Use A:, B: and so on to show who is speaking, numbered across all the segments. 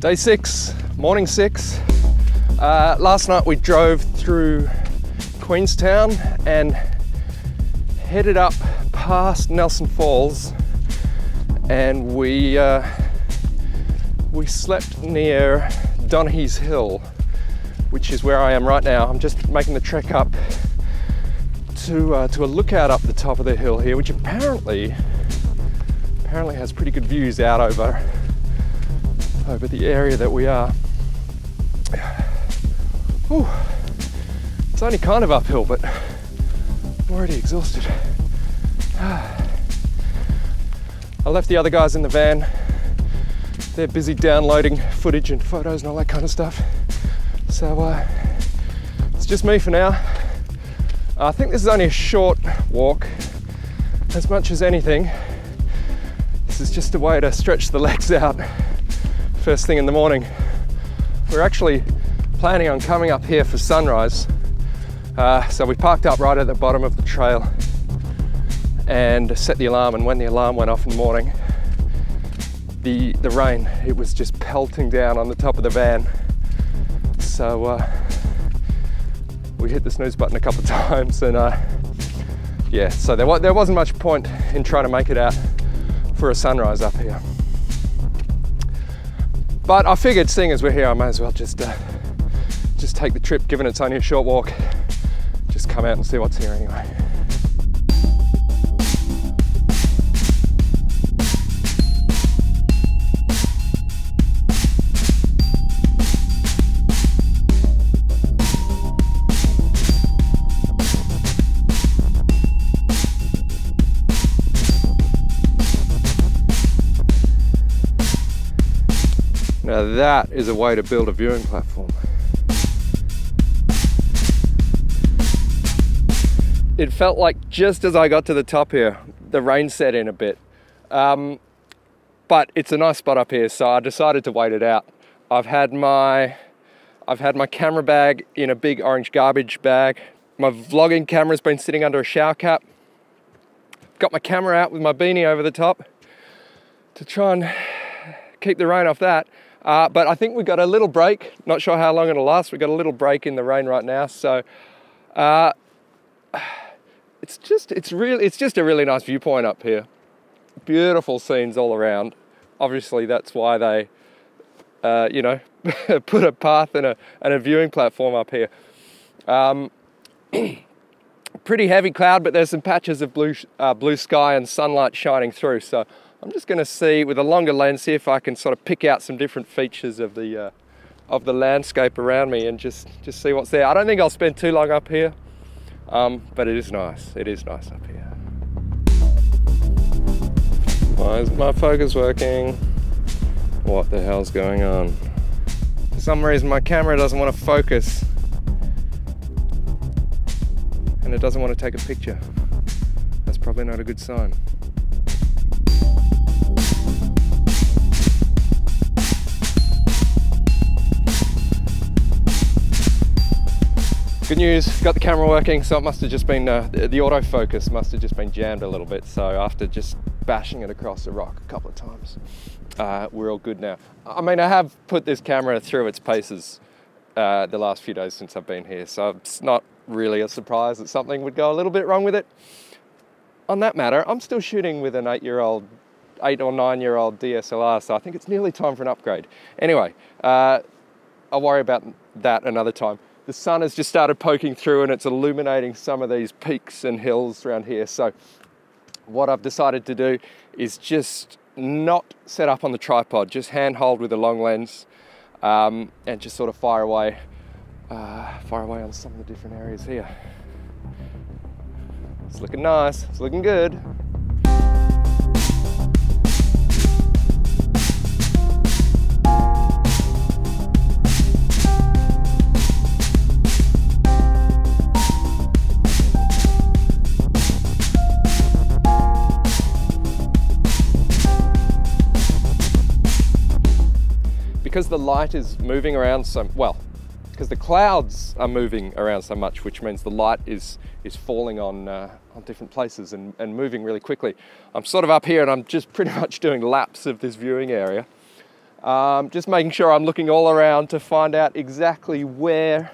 A: Day 6, morning 6. Last night we drove through Queenstown and headed up past Nelson Falls, and we slept near Donaghys Hill, which is where I am right now. I'm just making the trek up to a lookout up the top of the hill here, which apparently has pretty good views out over the area that we are. Whew. It's only kind of uphill, but I'm already exhausted. I left the other guys in the van. They're busy downloading footage and photos and all that kind of stuff. So it's just me for now. I think this is only a short walk. As much as anything, this is just a way to stretch the legs out first thing in the morning. We're actually planning on coming up here for sunrise. So we parked up right at the bottom of the trail and set the alarm, and when the alarm went off in the morning, the rain, it was just pelting down on the top of the van. So we hit the snooze button a couple of times, and yeah, so there wasn't much point in trying to make it out for a sunrise up here. But I figured, seeing as we're here, I may as well just take the trip, given it's only a short walk. Just come out and see what's here anyway. Now that is a way to build a viewing platform. It felt like just as I got to the top here, the rain set in a bit. But it's a nice spot up here, so I decided to wait it out. I've had my camera bag in a big orange garbage bag. My vlogging camera's been sitting under a shower cap. Got my camera out with my beanie over the top to try and keep the rain off that. But I think we got a little break. Not sure how long it'll last. We got a little break in the rain right now, so it's just a really nice viewpoint up here. Beautiful scenes all around. Obviously, that's why they, put a path and a viewing platform up here. Pretty heavy cloud, but there's some patches of blue sky and sunlight shining through. So I'm just going to see with a longer lens, see if I can sort of pick out some different features of the landscape around me and just see what's there. I don't think I'll spend too long up here, but it is nice. It is nice up here. Why is my focus working? What the hell's going on? For some reason my camera doesn't want to focus, and it doesn't want to take a picture. That's probably not a good sign. Good news, got the camera working, so it must have just been, the autofocus must have just been jammed a little bit, so after just bashing it across a rock a couple of times, we're all good now. I mean, I have put this camera through its paces the last few days since I've been here, so it's not really a surprise that something would go a little bit wrong with it. On that matter, I'm still shooting with an 8 or 9-year-old DSLR, so I think it's nearly time for an upgrade. Anyway, I'll worry about that another time. The sun has just started poking through and it's illuminating some of these peaks and hills around here. So what I've decided to do is just not set up on the tripod, just handhold with a long lens and just sort of fire away on some of the different areas here. It's looking nice, it's looking good. Because the light is moving around because the clouds are moving around so much, which means the light is falling on different places and moving really quickly. I'm sort of up here and I'm just pretty much doing laps of this viewing area. Just making sure I'm looking all around to find out exactly where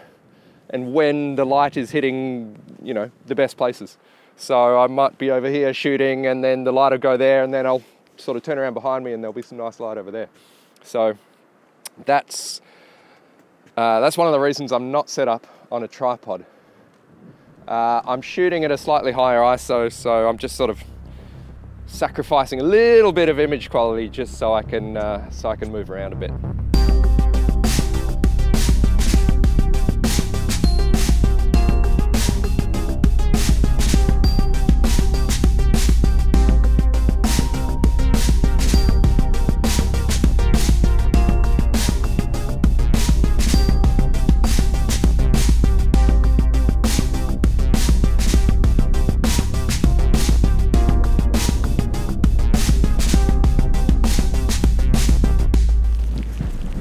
A: and when the light is hitting, you know, the best places. So I might be over here shooting and then the light will go there and then I'll sort of turn around behind me and there'll be some nice light over there. So that's one of the reasons I'm not set up on a tripod. I'm shooting at a slightly higher ISO, so I'm just sort of sacrificing a little bit of image quality just so I can move around a bit.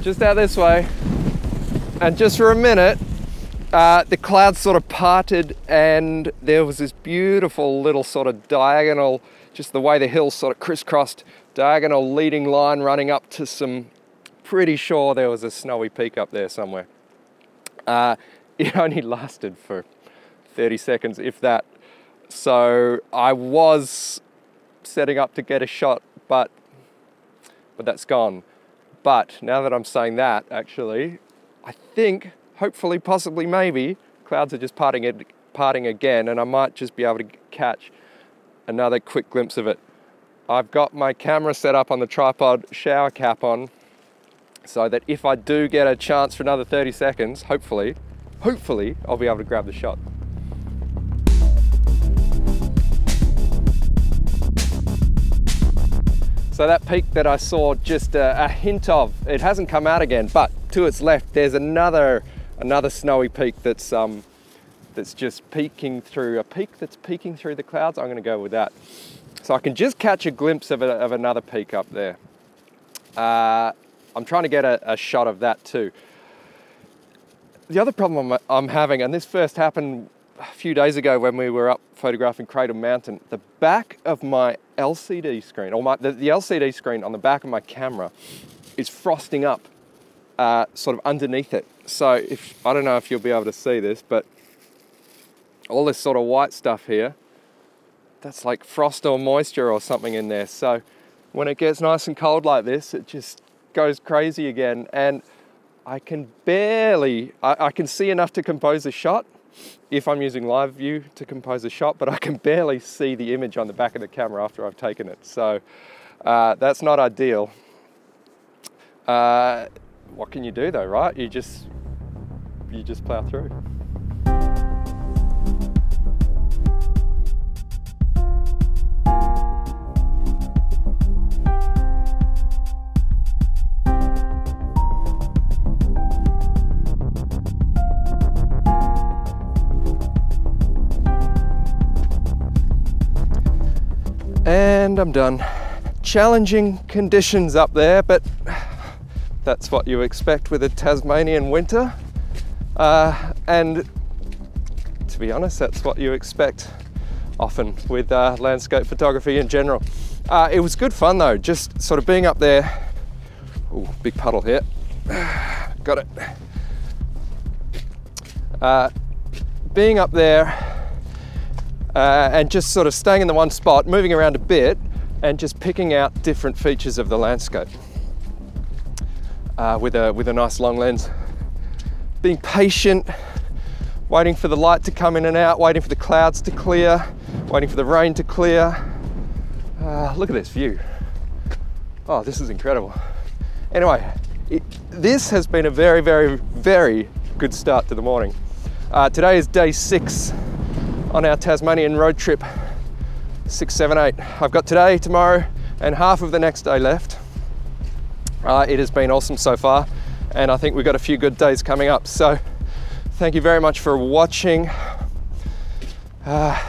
A: Just out this way, and just for a minute, the clouds sort of parted and there was this beautiful little sort of diagonal, just the way the hills sort of crisscrossed, diagonal leading line running up to some, pretty sure there was a snowy peak up there somewhere. It only lasted for 30 seconds, if that. So I was setting up to get a shot, but that's gone. But now that I'm saying that, actually, I think, hopefully, possibly, maybe, clouds are just parting again, and I might just be able to catch another quick glimpse of it. I've got my camera set up on the tripod, shower cap on, so that if I do get a chance for another 30 seconds, hopefully, I'll be able to grab the shot. So that peak that I saw just a hint of, it hasn't come out again, but to its left, there's another snowy peak that's just peeking through, a peak that's peeking through the clouds. I'm gonna go with that. So I can just catch a glimpse of another peak up there. I'm trying to get a shot of that too. The other problem I'm having, and this first happened a few days ago when we were up photographing Cradle Mountain, the back of my LCD screen, or the LCD screen on the back of my camera is frosting up sort of underneath it. So I don't know if you'll be able to see this, but all this sort of white stuff here, that's like frost or moisture or something in there. So when it gets nice and cold like this, it just goes crazy again. And I can barely, I can see enough to compose a shot if I'm using live view to compose a shot, but I can barely see the image on the back of the camera after I've taken it. So that's not ideal. What can you do though, right? You just plow through. And I'm done. Challenging conditions up there, but that's what you expect with a Tasmanian winter. And to be honest, that's what you expect often with landscape photography in general. It was good fun though, just sort of being up there. Ooh, big puddle here. Got it. Being up there, and just sort of staying in the one spot, moving around a bit, and just picking out different features of the landscape with a nice long lens. Being patient, waiting for the light to come in and out, waiting for the clouds to clear, waiting for the rain to clear. Look at this view. Oh, this is incredible. Anyway, this has been a very, very, very good start to the morning. Today is day 6 on our Tasmanian road trip, 6, 7, 8. I've got today, tomorrow, and half of the next day left. It has been awesome so far, and I think we've got a few good days coming up. So thank you very much for watching.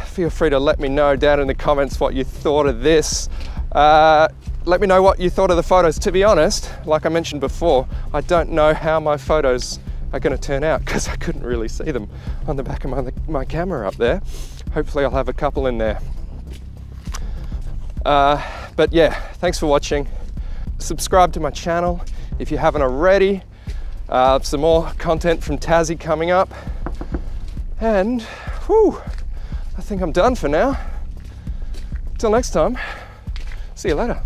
A: Feel free to let me know down in the comments what you thought of this. Let me know what you thought of the photos. To be honest, like I mentioned before, I don't know how my photos are going to turn out because I couldn't really see them on the back of my camera up there. Hopefully I'll have a couple in there. But yeah, thanks for watching. Subscribe to my channel if you haven't already. Some more content from Tassie coming up. And, whew, I think I'm done for now. Till next time, see you later.